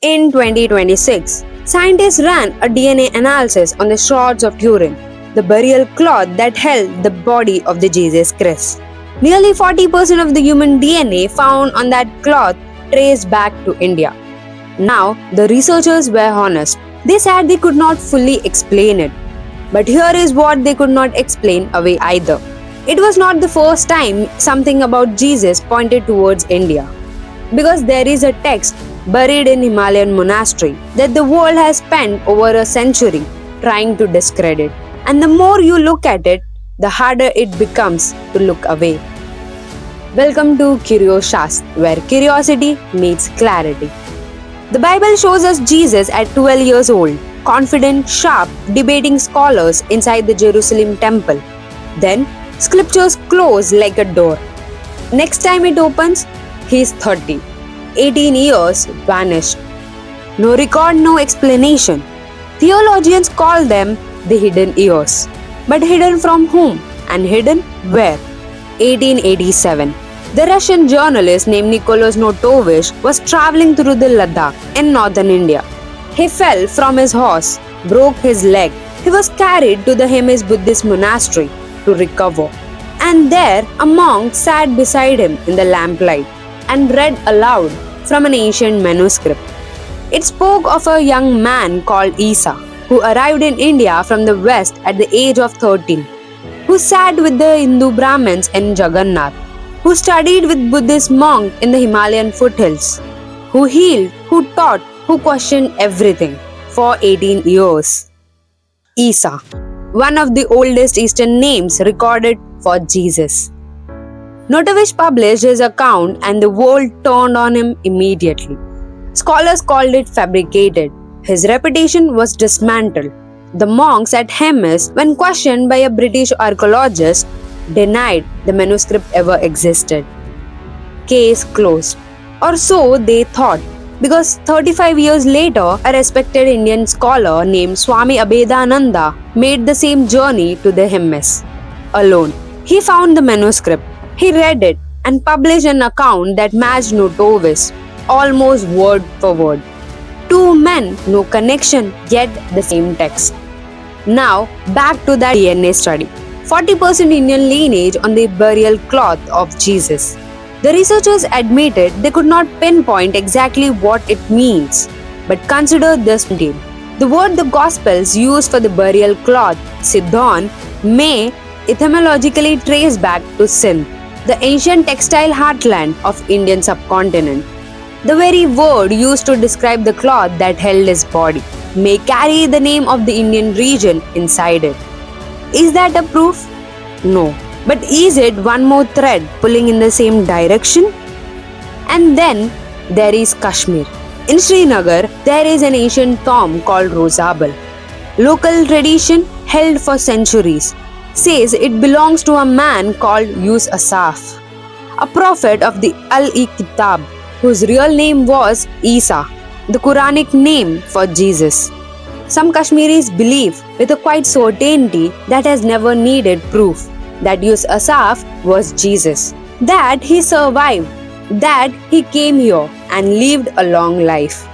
In 2026, scientists ran a DNA analysis on the Shrouds of Turin, the burial cloth that held the body of the Jesus Christ. Nearly 40% of the human DNA found on that cloth traced back to India. Now, the researchers were honest. They said they could not fully explain it. But here is what they could not explain away either. It was not the first time something about Jesus pointed towards India. Because there is a text buried in Himalayan monastery that the world has spent over a century trying to discredit. And the more you look at it, the harder it becomes to look away. Welcome to Curioshastra, where curiosity meets clarity. The Bible shows us Jesus at 12 years old, confident, sharp, debating scholars inside the Jerusalem temple. Then, scriptures close like a door. Next time it opens, he is 30. 18 years vanished. No record, no explanation. Theologians call them the hidden years. But hidden from whom? And hidden where? 1887. The Russian journalist named Nicholas Notovitch was traveling through the Ladakh in northern India. He fell from his horse, broke his leg. He was carried to the Himalayas Buddhist monastery to recover. And there a monk sat beside him in the lamplight and read aloud from an ancient manuscript. It spoke of a young man called Issa, who arrived in India from the west at the age of 13, who sat with the Hindu Brahmins in Jagannath, who studied with Buddhist monks in the Himalayan foothills, who healed, who taught, who questioned everything for 18 years. Issa, one of the oldest Eastern names recorded for Jesus. Notovitch published his account and the world turned on him immediately. Scholars called it fabricated. His reputation was dismantled. The monks at Himalayas, when questioned by a British archaeologist, denied the manuscript ever existed. Case closed. Or so they thought, because 35 years later, a respected Indian scholar named Swami Abhedananda made the same journey to the Himalayas. Alone, he found the manuscript. He read it and published an account that matched Notovitch, almost word for word. Two men, no connection, yet the same text. Now, back to that DNA study. 40% Indian lineage on the burial cloth of Jesus. The researchers admitted they could not pinpoint exactly what it means, but consider this detail. The word the Gospels use for the burial cloth, Sindôn, may etymologically trace back to Sindh, the ancient textile heartland of Indian subcontinent. The very word used to describe the cloth that held his body may carry the name of the Indian region inside it. Is that a proof? No. But is it one more thread pulling in the same direction? And then there is Kashmir. In Srinagar, there is an ancient tomb called Rozabal. Local tradition, held for centuries, says it belongs to a man called Issa, a prophet of the Al-Kitab, whose real name was Issa, the Quranic name for Jesus. Some Kashmiris believe with a quiet certainty that has never needed proof that Issa was Jesus, that he survived, that he came here and lived a long life,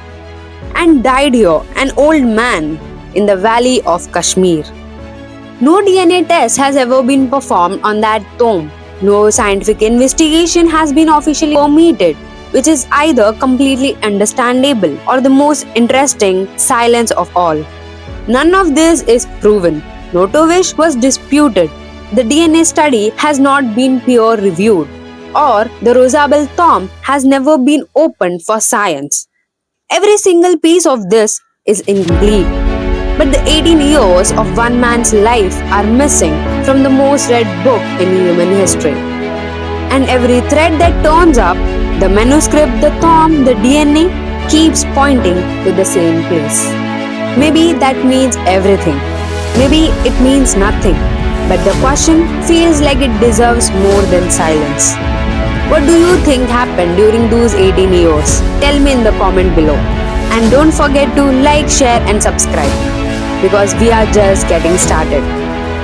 and died here, an old man, in the valley of Kashmir. No DNA test has ever been performed on that tomb. No scientific investigation has been officially permitted, which is either completely understandable or the most interesting silence of all. None of this is proven. Notovitch was disputed. The DNA study has not been peer-reviewed, or the Rozabal tomb has never been opened for science. Every single piece of this is incomplete. But the 18 years of one man's life are missing from the most read book in human history. And every thread that turns up, the manuscript, the tomb, the DNA, keeps pointing to the same place. Maybe that means everything. Maybe it means nothing. But the question feels like it deserves more than silence. What do you think happened during those 18 years? Tell me in the comment below. And don't forget to like, share and subscribe, because we are just getting started.